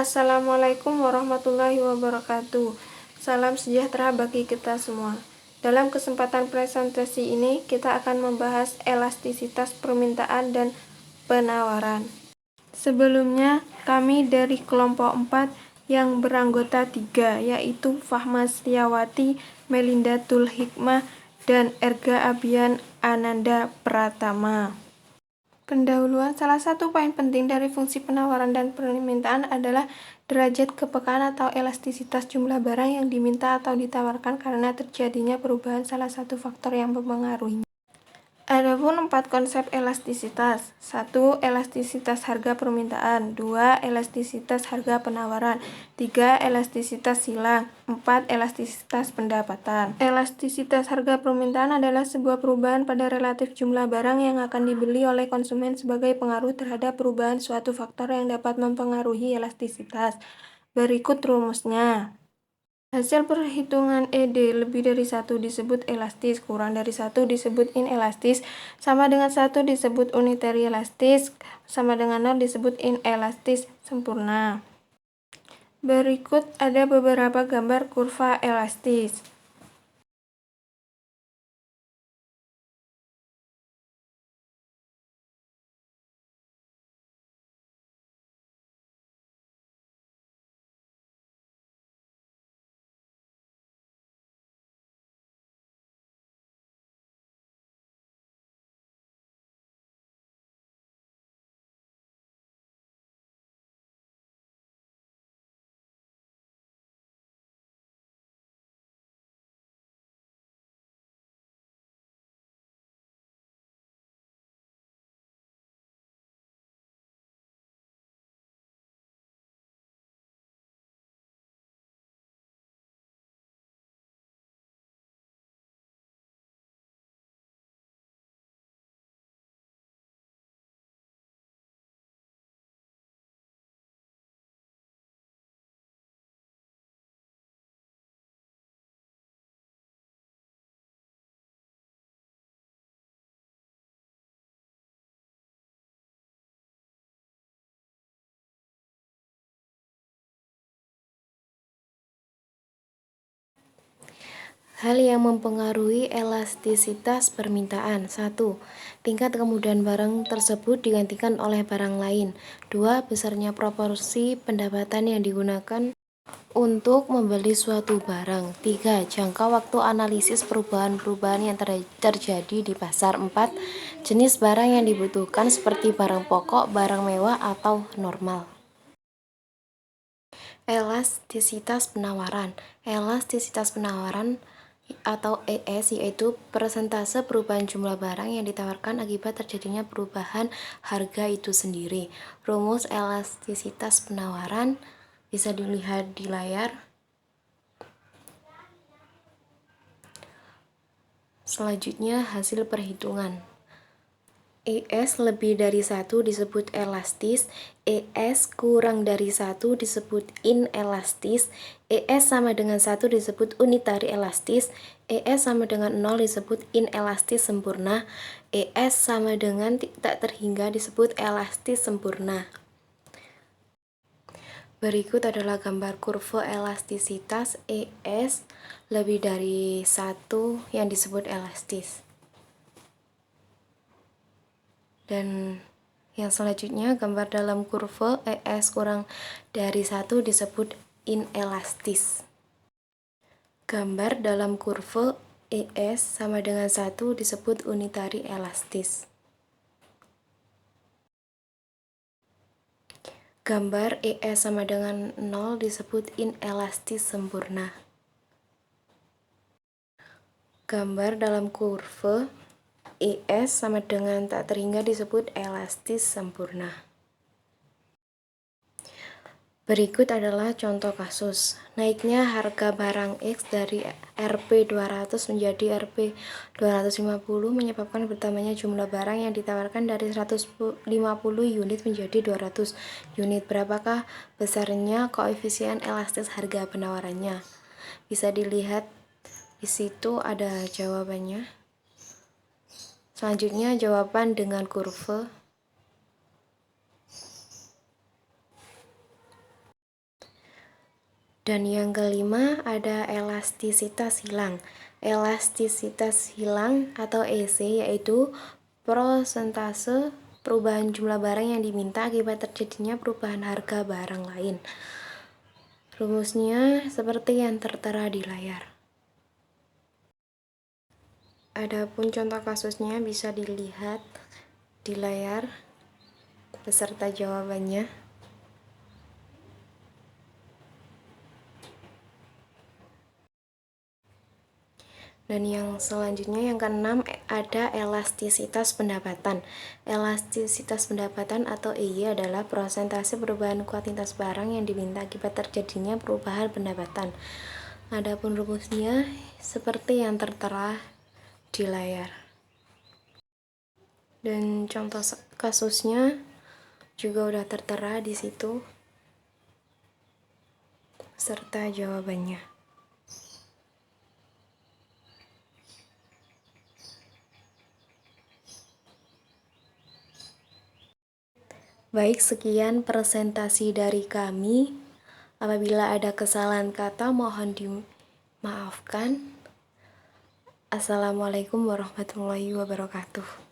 Assalamualaikum warahmatullahi wabarakatuh. Salam sejahtera bagi kita semua. Dalam kesempatan presentasi ini, kita akan membahas elastisitas permintaan dan penawaran. Sebelumnya, kami dari kelompok 4 yang beranggota 3, yaitu Fahma Setiawati, Melinda Tul Hikmah, dan Erga Abian Ananda Pratama. Pendahuluan. Salah satu poin penting dari fungsi penawaran dan permintaan adalah derajat kepekaan atau elastisitas jumlah barang yang diminta atau ditawarkan karena terjadinya perubahan salah satu faktor yang mempengaruhinya. Adapun 4 konsep elastisitas. 1. Elastisitas harga permintaan. 2. Elastisitas harga penawaran. 3. Elastisitas silang. 4. Elastisitas pendapatan. Elastisitas harga permintaan adalah sebuah perubahan pada relatif jumlah barang yang akan dibeli oleh konsumen sebagai pengaruh terhadap perubahan suatu faktor yang dapat mempengaruhi elastisitas. Berikut rumusnya. Hasil perhitungan ED lebih dari 1 disebut elastis, kurang dari 1 disebut inelastis, sama dengan 1 disebut unitary elastis, sama dengan 0 disebut inelastis sempurna. Berikut ada beberapa gambar kurva elastis. Hal yang mempengaruhi elastisitas permintaan. 1. Tingkat kemudahan barang tersebut digantikan oleh barang lain. 2. Besarnya proporsi pendapatan yang digunakan untuk membeli suatu barang. 3. Jangka waktu analisis perubahan-perubahan yang terjadi di pasar. 4. Jenis barang yang dibutuhkan seperti barang pokok, barang mewah, atau normal. Elastisitas penawaran. Elastisitas penawaran atau ES yaitu persentase perubahan jumlah barang yang ditawarkan akibat terjadinya perubahan harga itu sendiri. Rumus elastisitas penawaran bisa dilihat di layar. Selanjutnya hasil perhitungan. ES lebih dari 1 disebut elastis, ES kurang dari 1 disebut inelastis, ES sama dengan 1 disebut unitary elastis, ES sama dengan 0 disebut inelastis sempurna, ES sama dengan tak terhingga disebut elastis sempurna. Berikut adalah gambar kurva elastisitas ES lebih dari 1 yang disebut elastis. Dan yang selanjutnya gambar dalam kurva ES kurang dari 1 disebut inelastis. Gambar dalam kurva ES sama dengan 1 disebut unitary elastis. Gambar ES sama dengan 0 disebut inelastis sempurna. Gambar dalam kurva ES sama dengan tak terhingga disebut elastis sempurna. Berikut adalah contoh kasus. Naiknya harga barang X dari Rp200 menjadi Rp250 menyebabkan bertambahnya jumlah barang yang ditawarkan dari 150 unit menjadi 200 unit. Berapakah besarnya koefisien elastis harga penawarannya? Bisa dilihat di situ ada jawabannya. Selanjutnya jawaban dengan kurva. Dan yang kelima ada elastisitas hilang. Elastisitas hilang atau EC yaitu prosentase perubahan jumlah barang yang diminta akibat terjadinya perubahan harga barang lain. Rumusnya seperti yang tertera di layar. Adapun contoh kasusnya bisa dilihat di layar beserta jawabannya. Dan yang selanjutnya yang keenam ada elastisitas pendapatan. Elastisitas pendapatan atau EY adalah prosentase perubahan kuantitas barang yang diminta akibat terjadinya perubahan pendapatan. Adapun rumusnya seperti yang tertera di layar. Dan contoh kasusnya juga udah tertera di situ serta jawabannya. Baik, sekian presentasi dari kami. Apabila ada kesalahan kata, mohon dimaafkan. Assalamualaikum warahmatullahi wabarakatuh.